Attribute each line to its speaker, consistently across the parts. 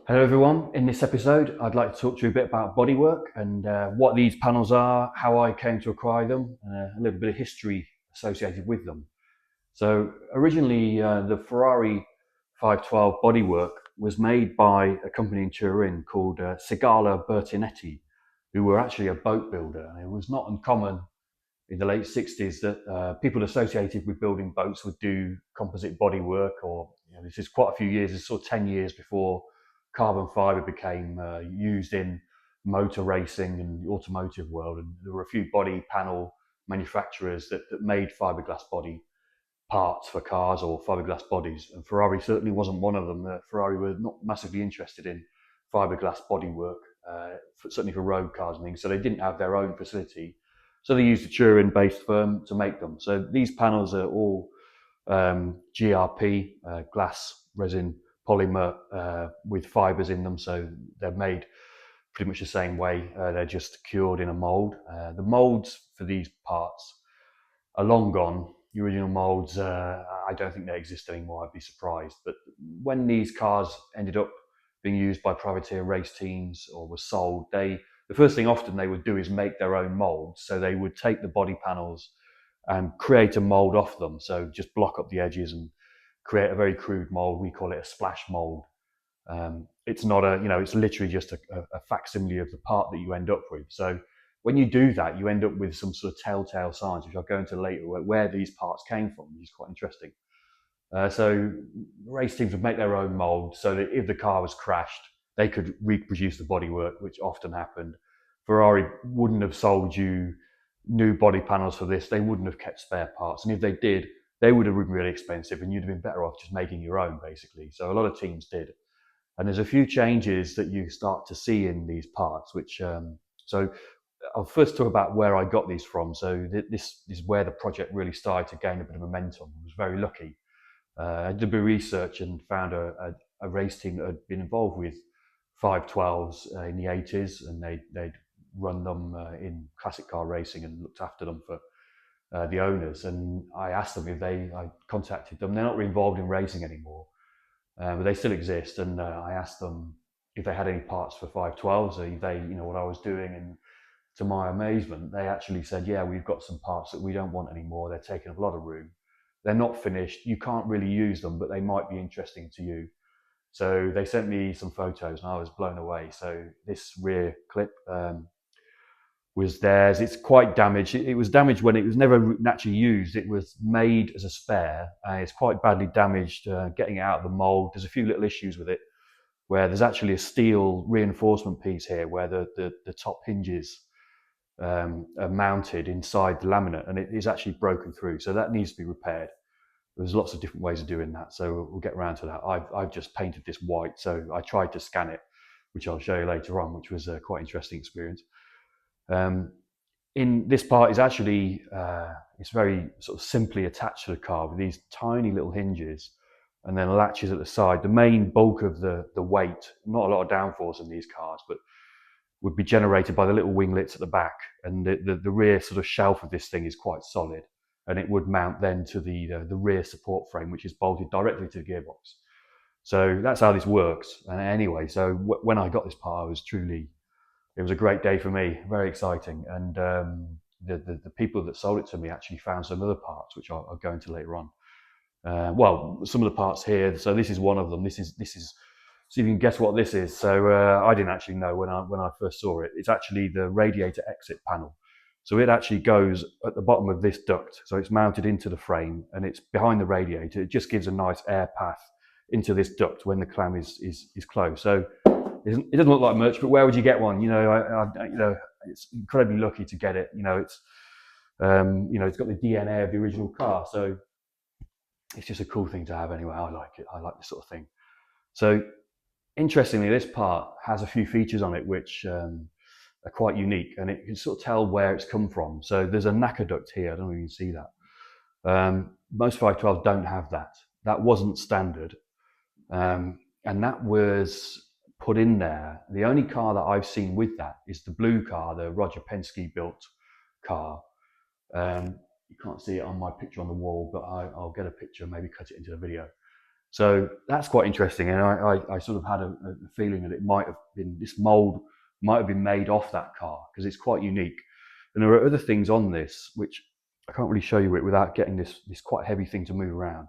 Speaker 1: Hello everyone, in this episode I'd like to talk to you a bit about bodywork and what these panels are, how I came to acquire them, and a little bit of history associated with them. So originally the Ferrari 512 bodywork was made by a company in Turin called Sigala Bertinetti, who were actually a boat builder. It was not uncommon in the late 60s that people associated with building boats would do composite bodywork, or this is quite a few years, it's sort of 10 years before carbon fiber became used in motor racing and the automotive world. And there were a few body panel manufacturers that made fiberglass body parts for cars or fiberglass bodies, and Ferrari certainly wasn't one of them. Ferrari were not massively interested in fiberglass bodywork, certainly for road cars and things, so they didn't have their own facility. So they used a Turin-based firm to make them. So these panels are all GRP, glass resin polymer with fibers in them, so they're made pretty much the same way. They're just cured in a mold. The molds for these parts are long gone. The original molds, I don't think they exist anymore. I'd be surprised. But when these cars ended up being used by privateer race teams or were sold, the first thing often they would do is make their own molds. So they would take the body panels and create a mold off them. So just block up the edges and create a very crude mold. We call it a splash mold. It's not it's literally just a facsimile of the part that you end up with. So when you do that, you end up with some sort of telltale signs, which I'll go into later, where these parts came from, which is quite interesting. So race teams would make their own mold so that if the car was crashed, they could reproduce the bodywork, which often happened. Ferrari wouldn't have sold you new body panels for this. They wouldn't have kept spare parts. And if they did, they would have been really expensive and you'd have been better off just making your own, basically. So a lot of teams did. And there's a few changes that you start to see in these parts, which, so I'll first talk about where I got these from. So this is where the project really started to gain a bit of momentum. I was very lucky. I did a bit of research and found a race team that had been involved with 512s in the 80s, and they'd run them in classic car racing and looked after them for the owners. And I asked them if I contacted them. They're not really involved in racing anymore, but they still exist. And I asked them if they had any parts for 512s, or if they, what I was doing. And to my amazement, they actually said, yeah, we've got some parts that we don't want anymore. They're taking up a lot of room. They're not finished. You can't really use them, but they might be interesting to you. So they sent me some photos and I was blown away. So this rear clip was theirs. It's quite damaged. It was damaged when it was never naturally used. It was made as a spare. It's quite badly damaged getting it out of the mold. There's a few little issues with it where there's actually a steel reinforcement piece here where the top hinges are mounted inside the laminate, and it is actually broken through. So that needs to be repaired. There's lots of different ways of doing that, so we'll get around to that. I've just painted this white, so I tried to scan it, which I'll show you later on, which was a quite interesting experience. In this part is actually, it's very sort of simply attached to the car with these tiny little hinges and then latches at the side. The main bulk of the weight, not a lot of downforce in these cars, but would be generated by the little winglets at the back, and the rear sort of shelf of this thing is quite solid, and it would mount then to the rear support frame, which is bolted directly to the gearbox. So that's how this works. And anyway, so when I got this part, it was a great day for me, very exciting. And the people that sold it to me actually found some other parts, which I'll go into later on. Well, some of the parts here. So this is one of them. This is. So you can guess what this is. So I didn't actually know when I first saw it. It's actually the radiator exit panel. So it actually goes at the bottom of this duct. So it's mounted into the frame and it's behind the radiator. It just gives a nice air path into this duct when the clam is closed. So it doesn't look like much, but where would you get one? It's incredibly lucky to get it. It's got the DNA of the original car. So it's just a cool thing to have anyway. I like it. I like this sort of thing. So interestingly, this part has a few features on it which are quite unique, and it can sort of tell where it's come from. So there's a knacker duct here. I don't know if you can see that. Most 512s don't have that. That wasn't standard, and that was put in there. The only car that I've seen with that is the blue car, the Roger Penske built car. You can't see it on my picture on the wall, but I'll get a picture, maybe cut it into the video. So that's quite interesting, and I sort of had a feeling that it might have been this mold might have been made off that car because it's quite unique. And there are other things on this which I can't really show you it without getting this quite heavy thing to move around.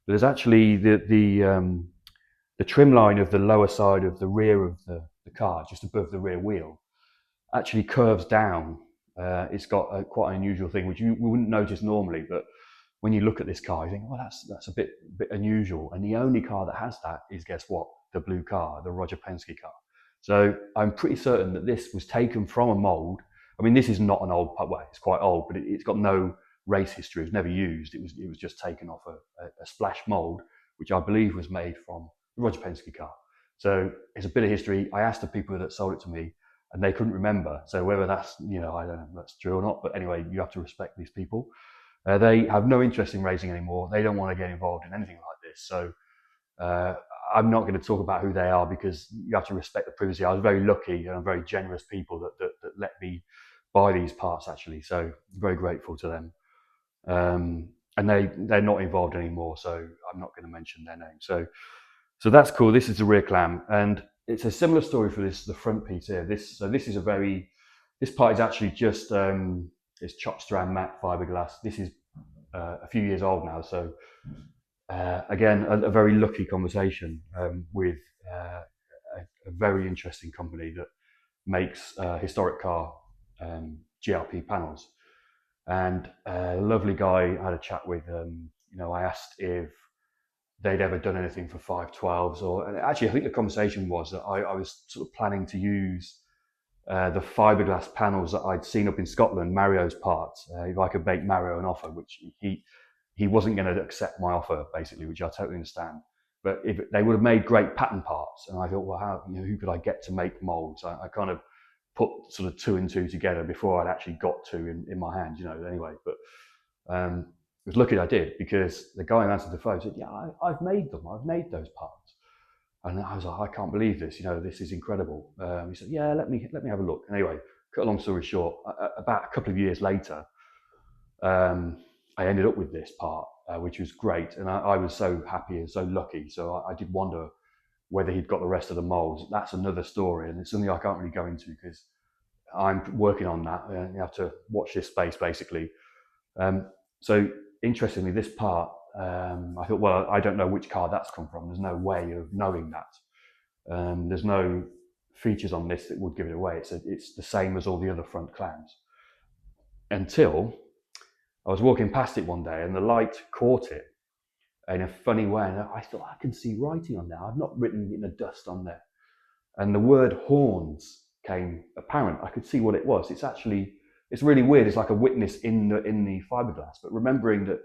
Speaker 1: But there's actually the trim line of the lower side of the rear of the car, just above the rear wheel, actually curves down. It's got quite an unusual thing, which you wouldn't notice normally, but when you look at this car, you think, well, that's a bit unusual. And the only car that has that is, guess what? The blue car, the Roger Penske car. So I'm pretty certain that this was taken from a mold. I mean, this is not an old, well, it's quite old, but it's got no race history. It was never used. It was just taken off a splash mold, which I believe was made from the Roger Penske car. So it's a bit of history. I asked the people that sold it to me, and they couldn't remember. So whether that's, I don't know if that's true or not, but anyway, you have to respect these people. They have no interest in racing anymore. They don't want to get involved in anything like this. So I'm not going to talk about who they are because you have to respect the privacy. I was very lucky and very generous people that let me buy these parts actually. So very grateful to them. And they're not involved anymore. So I'm not going to mention their name. So that's cool. This is the rear clam, and it's a similar story for the front piece here. This part is actually just it's chopped strand matte fiberglass. This is a few years old now. So again, a very lucky conversation with a very interesting company that makes historic car GRP panels. And a lovely guy I had a chat with. I asked if they'd ever done anything for 512s, and actually I think the conversation was that I was sort of planning to use the fiberglass panels that I'd seen up in Scotland, Mario's parts, if I could make Mario an offer, which he wasn't going to accept my offer basically, which I totally understand. But if they would have made great pattern parts, and I thought, well, who could I get to make molds? I kind of put sort of two and two together before I'd actually got two in my hand, anyway. But it was lucky I did, because the guy who answered the phone said, yeah, I've made them. I've made those parts. And I was like, I can't believe this. This is incredible. He said, yeah, let me have a look. Anyway, cut a long story short, about a couple of years later, I ended up with this part, which was great. And I was so happy and so lucky. So I did wonder whether he'd got the rest of the molds. That's another story. And it's something I can't really go into because I'm working on that. You have to watch this space, basically. So interestingly, this part, I thought, well, I don't know which car that's come from. There's no way of knowing that. There's no features on this that would give it away. It's the same as all the other front clams. Until I was walking past it one day and the light caught it in a funny way. And I thought, I can see writing on there. I've not written in the dust on there. And the word horns came apparent. I could see what it was. It's really weird. It's like a witness in the fiberglass, but remembering that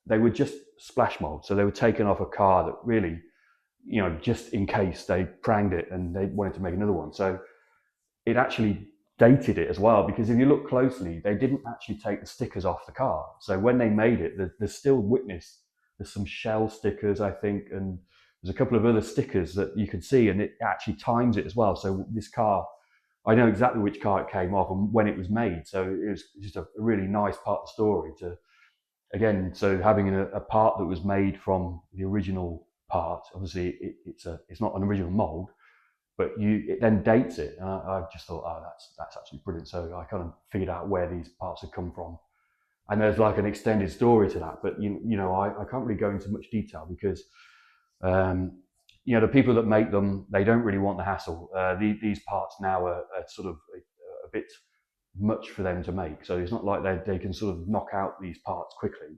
Speaker 1: they were just splash molds. So they were taken off a car that really, just in case they pranged it and they wanted to make another one. So it actually dated it as well, because if you look closely, they didn't actually take the stickers off the car. So when they made it, there's still witness. There's some shell stickers, I think, and there's a couple of other stickers that you can see, and it actually times it as well. So this car, I know exactly which car it came off and when it was made. So it was just a really nice part of the story so having a part that was made from the original part, obviously it's not an original mold, but it then dates it. And I just thought, oh, that's absolutely brilliant. So I kind of figured out where these parts had come from. And there's like an extended story to that, but I can't really go into much detail because the people that make them, they don't really want the hassle. These parts now are sort of a bit much for them to make. So it's not like they can sort of knock out these parts quickly.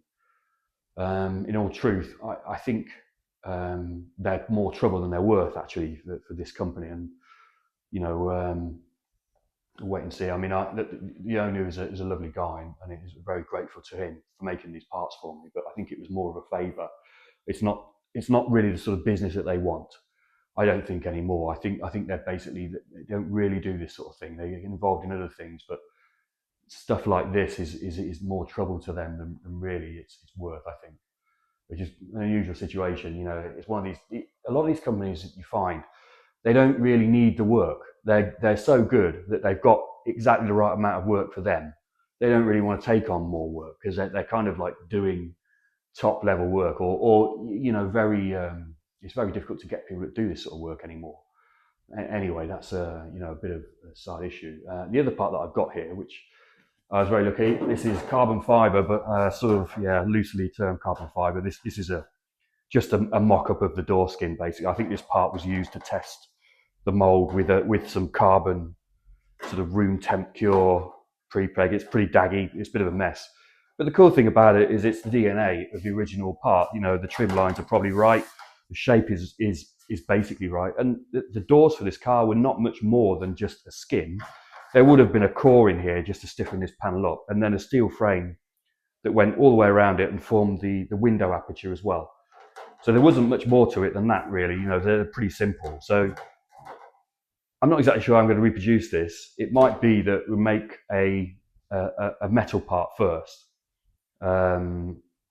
Speaker 1: In all truth, I think they're more trouble than they're worth actually for this company. And wait and see. I mean, the owner is a lovely guy, and it is very grateful to him for making these parts for me. But I think it was more of a favour. It's not really the sort of business that they want. I don't think anymore. I think they're basically, they don't really do this sort of thing. They get involved in other things, but stuff like this is more trouble to them than really it's worth, I think. Which is an unusual situation. It's one of these. A lot of these companies that you find, they don't really need the work. They're so good that they've got exactly the right amount of work for them. They don't really want to take on more work because they're kind of like doing top level work, or you know, very it's very difficult to get people to do this sort of work anymore. Anyway, that's you know, a bit of a side issue. The other part that I've got here, which I was very lucky, this is carbon fibre, but sort of, yeah, loosely termed carbon fibre. This is just a mock-up of the door skin, basically. I think this part was used to test the mould with some carbon sort of room temp cure pre-preg. It's pretty daggy. It's a bit of a mess. But the cool thing about it is it's the DNA of the original part. You know, the trim lines are probably right. The shape is basically right. And the doors for this car were not much more than just a skin. There would have been a core in here just to stiffen this panel up, and then a steel frame that went all the way around it and formed the window aperture as well. So there wasn't much more to it than that, really. You know, they're pretty simple. So I'm not exactly sure I'm going to reproduce this. It might be that we make a metal part first.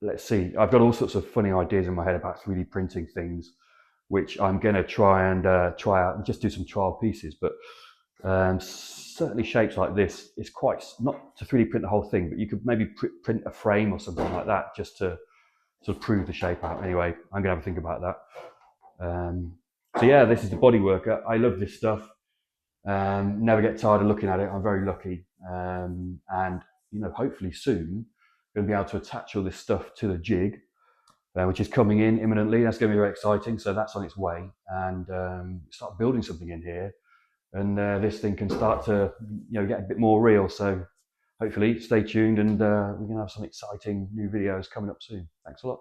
Speaker 1: Let's see. I've got all sorts of funny ideas in my head about 3D printing things, which I'm going to try out and just do some trial pieces. But certainly shapes like this is quite, not to 3D print the whole thing, but you could maybe print a frame or something like that just to sort of prove the shape out. Anyway, I'm going to have a think about that. So yeah, this is the bodywork. I love this stuff. Never get tired of looking at it. I'm very lucky. And you know, hopefully soon, going to be able to attach all this stuff to the jig, which is coming in imminently. That's going to be very exciting. So that's on its way, and start building something in here. And this thing can start to, you know, get a bit more real. So hopefully stay tuned, and we're going to have some exciting new videos coming up soon. Thanks a lot.